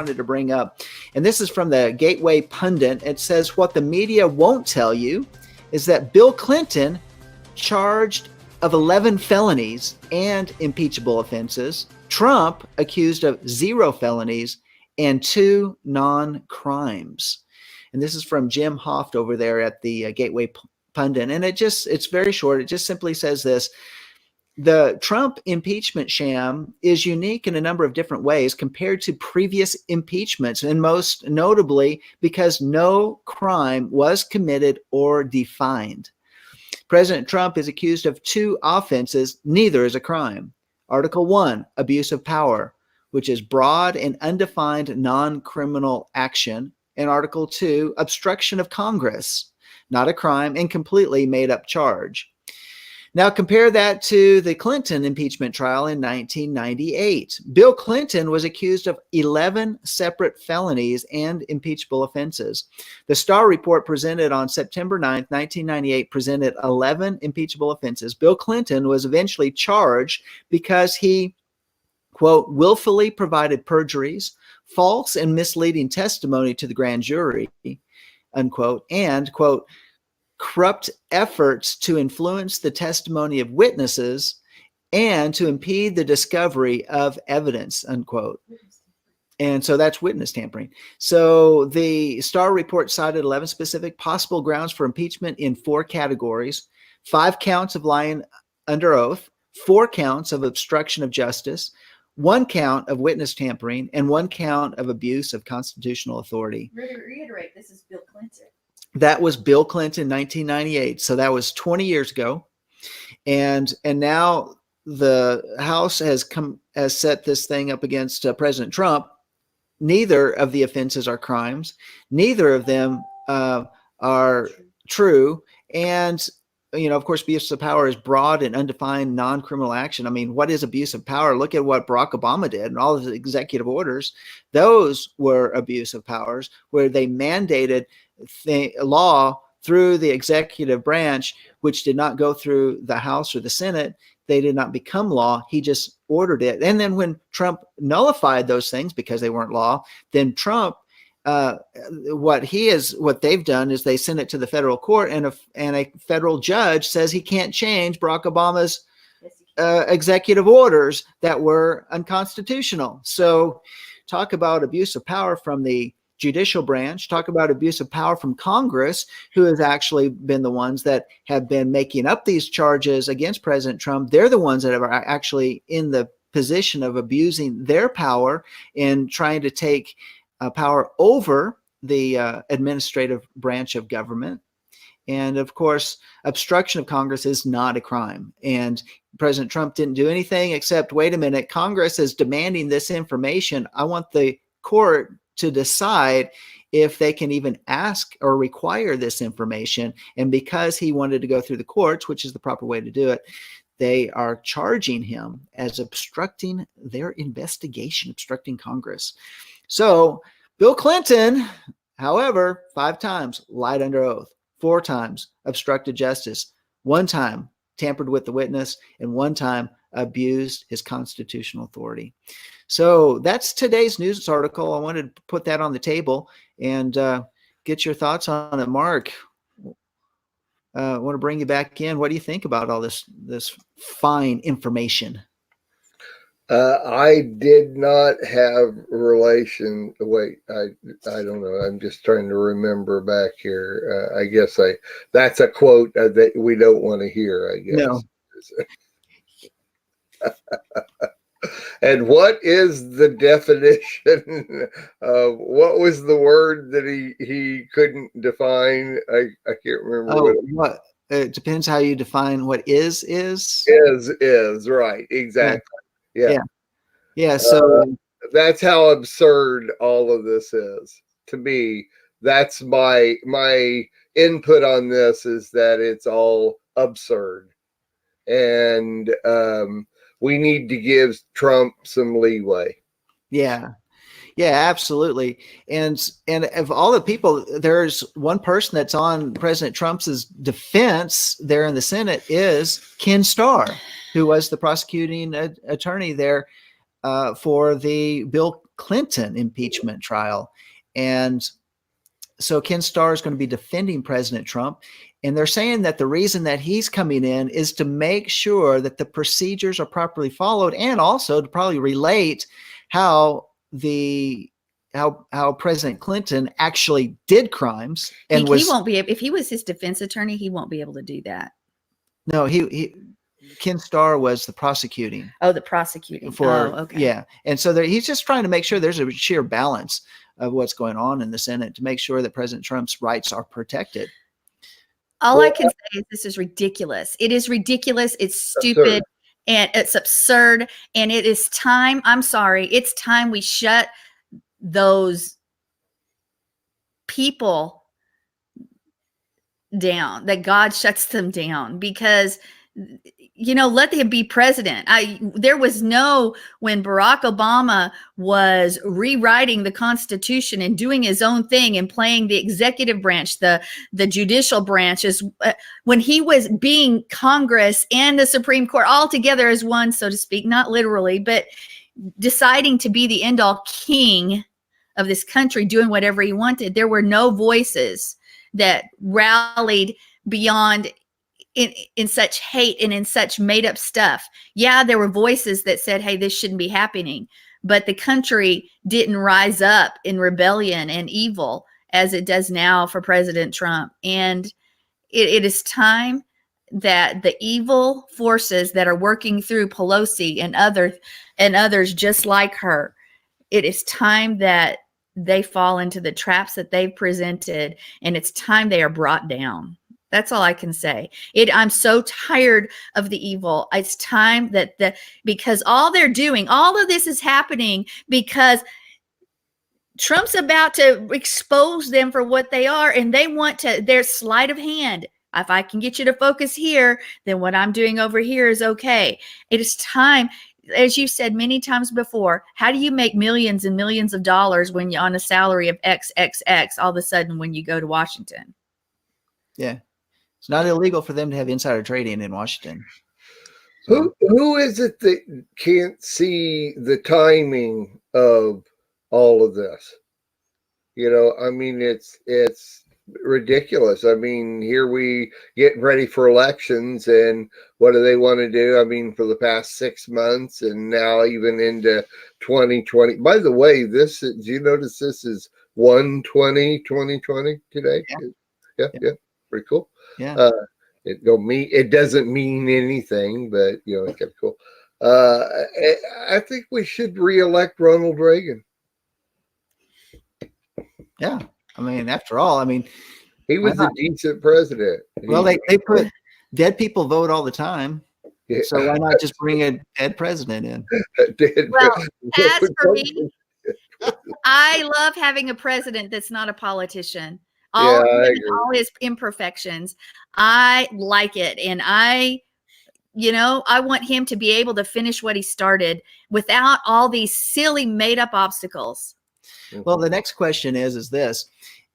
wanted to bring up. And this is from the Gateway Pundit. It says, what the media won't tell you is that Bill Clinton, charged of 11 felonies and impeachable offenses, Trump accused of 0 felonies and 2 non-crimes. And this is from Jim Hoft over there at the Gateway Pundit. And it's very short. It just simply says this: the Trump impeachment sham is unique in a number of different ways compared to previous impeachments, and most notably because no crime was committed or defined. President Trump is accused of 2 offenses, neither is a crime. Article 1, abuse of power, which is broad and undefined non-criminal action. And Article 2, obstruction of Congress, not a crime and completely made up charge. Now compare that to the Clinton impeachment trial in 1998. Bill Clinton was accused of 11 separate felonies and impeachable offenses. The Starr report presented on September 9th, 1998 presented 11 impeachable offenses. Bill Clinton was eventually charged because he, quote, willfully provided perjuries, false and misleading testimony to the grand jury, unquote, and, quote, corrupt efforts to influence the testimony of witnesses and to impede the discovery of evidence, unquote. And so that's witness tampering. So the Starr report cited 11 specific possible grounds for impeachment in 4 categories: 5 counts of lying under oath, 4 counts of obstruction of justice, 1 count of witness tampering, and 1 count of abuse of constitutional authority. Reiterate, this is Bill Clinton. That was Bill Clinton, 1998. So that was 20 years ago. And now the House has set this thing up against President Trump. Neither of the offenses are crimes. Neither of them are true. And, you know, of course, abuse of power is broad and undefined non-criminal action. I mean, what is abuse of power? Look at what Barack Obama did and all of the executive orders. Those were abuse of powers where they mandated law through the executive branch, which did not go through the House or the Senate. They did not become law. He just ordered it. And then when Trump nullified those things because they weren't law, then Trump, what they've done is they send it to the federal court, and a federal judge says he can't change Barack Obama's executive orders that were unconstitutional. So talk about abuse of power from the judicial branch, talk about abuse of power from Congress, who has actually been the ones that have been making up these charges against President Trump. They're the ones that are actually in the position of abusing their power and trying to take power over the administrative branch of government. And of course, obstruction of Congress is not a crime. And President Trump didn't do anything except, wait a minute, Congress is demanding this information. I want the court to decide if they can even ask or require this information. And because he wanted to go through the courts, which is the proper way to do it, they are charging him as obstructing their investigation, obstructing Congress. So Bill Clinton, however, 5 times lied under oath, 4 times obstructed justice, 1 time tampered with the witness, and 1 time abused his constitutional authority. So that's today's news article. I wanted to put that on the table and get your thoughts on it. Mark, I want to bring you back in. What do you think about all this fine information? I did not have relation. Wait, I don't know. I'm just trying to remember back here. I guess that's a quote that we don't want to hear, I guess. No. And what is the definition of what was the word that he couldn't define? I can't remember. What? It depends how you define what is. Is right. Exactly. Yeah. So that's how absurd all of this is to me. That's my input on this, is that it's all absurd, and we need to give Trump some leeway. Yeah, absolutely. And of all the people, there's one person that's on President Trump's defense there in the Senate is Ken Starr, who was the prosecuting attorney there for the Bill Clinton impeachment trial. And so Ken Starr is going to be defending President Trump. And they're saying that the reason that he's coming in is to make sure that the procedures are properly followed, and also to probably relate how President Clinton actually did crimes. And he won't be able, if he was his defense attorney, he won't be able to do that. No, Ken Starr was the prosecuting. Oh, the prosecuting. Okay. Yeah. And so he's just trying to make sure there's a sheer balance of what's going on in the Senate to make sure that President Trump's rights are protected. All I can say is this is ridiculous. It is ridiculous. It's stupid and it's absurd. And it is time. I'm sorry. It's time we shut those people down, that God shuts them down, because let them be president. There was when Barack Obama was rewriting the Constitution and doing his own thing and playing the executive branch, the judicial branches, when he was being Congress and the Supreme Court all together as one, so to speak, not literally, but deciding to be the end all king of this country, doing whatever he wanted. There were no voices that rallied beyond in such hate and in such made up stuff. Yeah, there were voices that said, hey, this shouldn't be happening. But the country didn't rise up in rebellion and evil as it does now for President Trump. And it is time that the evil forces that are working through Pelosi and others just like her, it is time that they fall into the traps that they've presented, and it's time they are brought down. That's all I can say. I'm so tired of the evil. It's time because all they're doing, all of this is happening because Trump's about to expose them for what they are, and they want to, their sleight of hand. If I can get you to focus here, then what I'm doing over here is okay. It is time. As you said many times before, how do you make millions and millions of dollars when you're on a salary of XXX all of a sudden when you go to Washington? Yeah. It's not illegal for them to have insider trading in Washington. So. Who is it that can't see the timing of all of this? I mean, it's ridiculous. I mean, here we get ready for elections, and what do they want to do? I mean, for the past 6 months, and now even into 2020. By the way, do you notice this is 1/20/2020 today? Yeah. Pretty cool. Yeah. It doesn't mean anything, but it's kind of cool. I think we should reelect Ronald Reagan. Yeah. I mean, after all, he was a decent president. Well, they put dead people vote all the time. Yeah. So why not just bring a dead president in? Well, as for me, I love having a president that's not a politician. All his imperfections. I like it. And I want him to be able to finish what he started without all these silly made up obstacles. Well, the next question is this: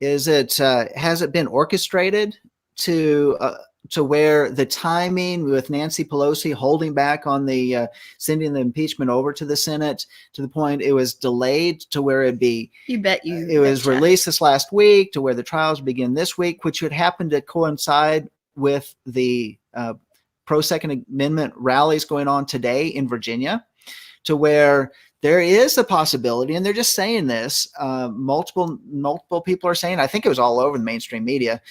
has it been orchestrated to where the timing with Nancy Pelosi holding back on the sending the impeachment over to the Senate to the point it was delayed to where it was released this last week to where the trials begin this week, which would happen to coincide with the pro-Second Amendment rallies going on today in Virginia, to where there is a possibility, and they're just saying this, multiple people are saying, I think it was all over the mainstream media,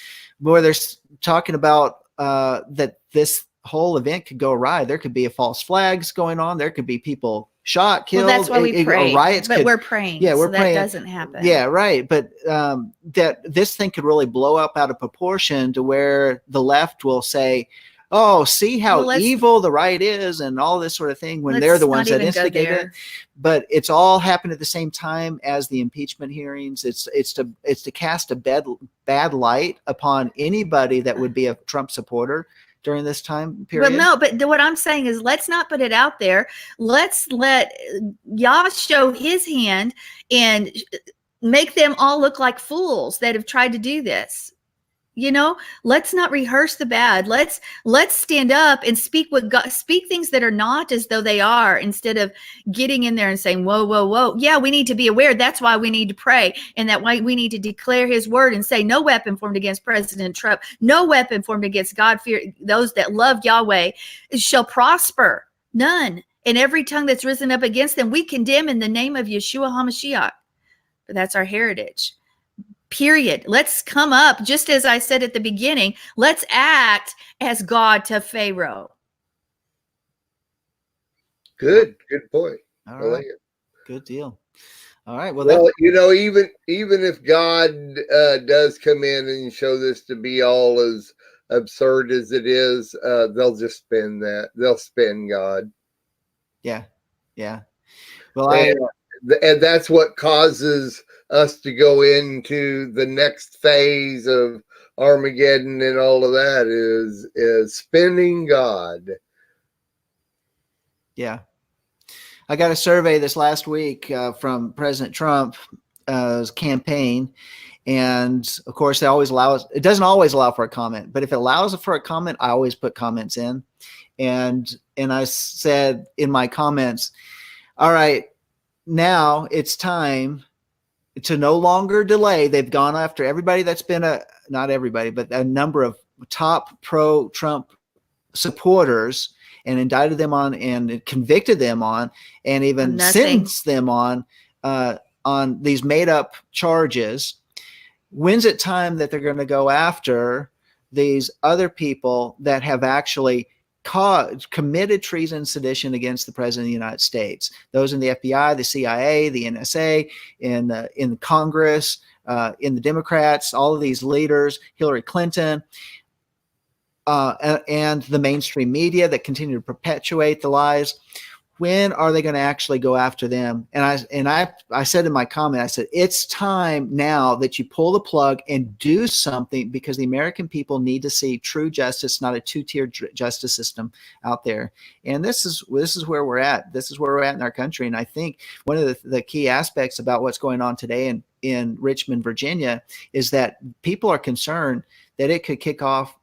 where they're talking about that this whole event could go awry. There could be false flags going on. There could be people shot, killed. Well, that's why we pray. Riots we're praying. Yeah, we're praying. That doesn't happen. Yeah, right. But that this thing could really blow up out of proportion to where the left will say, oh, see how evil the right is and all this sort of thing, when they're the ones that instigate it. But it's all happened at the same time as the impeachment hearings. It's to cast a bad light upon anybody that would be a Trump supporter during this time period. Well, no, but what I'm saying is, let's not put it out there. Let's let Yah show his hand and make them all look like fools that have tried to do this. let's not rehearse the bad. Let's stand up and speak what God, speak things that are not as though they are, instead of getting in there and saying, whoa, whoa, whoa. Yeah, we need to be aware. That's why we need to pray. And that why we need to declare his word and say, no weapon formed against President Trump, no weapon formed against God fear, those that love Yahweh shall prosper. None. And every tongue that's risen up against them, we condemn in the name of Yeshua HaMashiach. But that's our heritage. Period. Let's come up, just as I said at the beginning, let's act as God to Pharaoh. Good point. All I right. like it. Good deal. All right. Well, Well, even if God does come in and show this to be all as absurd as it is, they'll just spin that. They'll spin God. yeah. Well, And that's what causes us to go into the next phase of Armageddon and all of that is spinning God. yeah. I got a survey this last week from President Trump's campaign. And of course, it doesn't always allow for a comment, but if it allows for a comment, I always put comments in. And I said in my comments, all right, now it's time to no longer delay. They've gone after everybody that's been not everybody, but a number of top pro-Trump supporters and indicted them on and convicted them on and even sentenced them on these made up charges. When's it time that they're going to go after these other people that have actually committed treason and sedition against the president of the United States? Those in the FBI, the CIA, the NSA, in Congress, in the Democrats, all of these leaders, Hillary Clinton, and the mainstream media that continue to perpetuate the lies. When are they going to actually go after them? And I said in my comment, I said, it's time now that you pull the plug and do something, because the American people need to see true justice, not a two-tiered justice system out there. And this is where we're at. This is where we're at in our country. And I think one of the key aspects about what's going on today in Richmond, Virginia, is that people are concerned that it could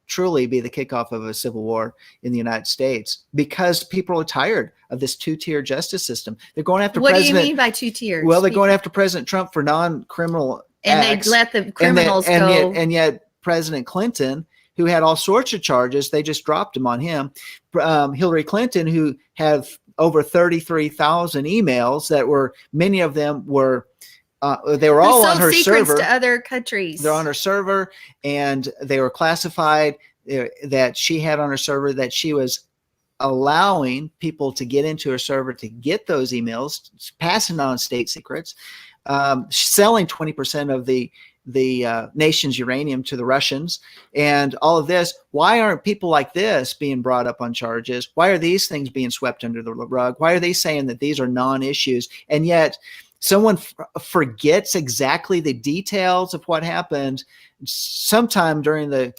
truly be the kickoff of a civil war in the United States, because people are tired of this two-tier justice system. They're going after What do you mean by two tiers? Well, they're going after President Trump for non-criminal acts. And they let the criminals go. And yet President Clinton, who had all sorts of charges, they just dropped him on him. Hillary Clinton, who had over 33,000 emails that were, many of them were, they were all on her server to other countries. They're on her server, and they were classified that she had on her server, that she was allowing people to get into her server to get those emails, passing on state secrets, selling 20% of the nation's uranium to the Russians, and all of this. Why aren't people like this being brought up on charges? Why are these things being swept under the rug? Why are they saying that these are non-issues? And yet someone forgets exactly the details of what happened sometime during the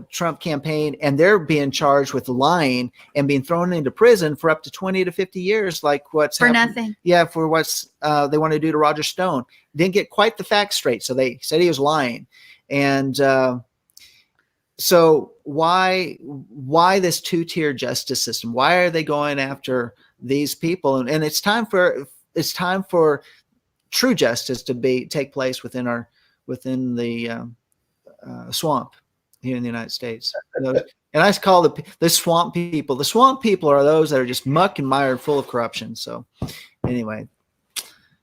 Trump campaign, and they're being charged with lying and being thrown into prison for up to 20 to 50 years, like what's for happened. Nothing. Yeah, for what's they want to do to Roger Stone. Didn't get quite the facts straight, so they said he was lying. And so why this two-tier justice system? Why are they going after these people? And it's time for true justice to take place within the swamp here in the United States. And I call the swamp people. The swamp people are those that are just muck and mire, full of corruption. So anyway,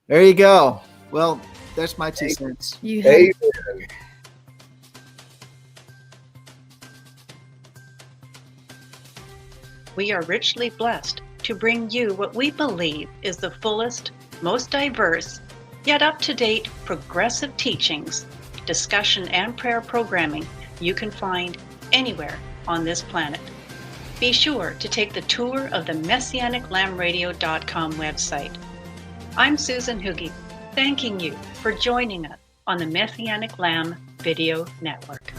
there you go. Well, that's my 2 cents. Amen. We are richly blessed to bring you what we believe is the fullest, most diverse, yet up-to-date progressive teachings, discussion, and prayer programming you can find anywhere on this planet. Be sure to take the tour of the MessianicLambRadio.com website. I'm Susan Hugi, thanking you for joining us on the Messianic Lamb Video Network.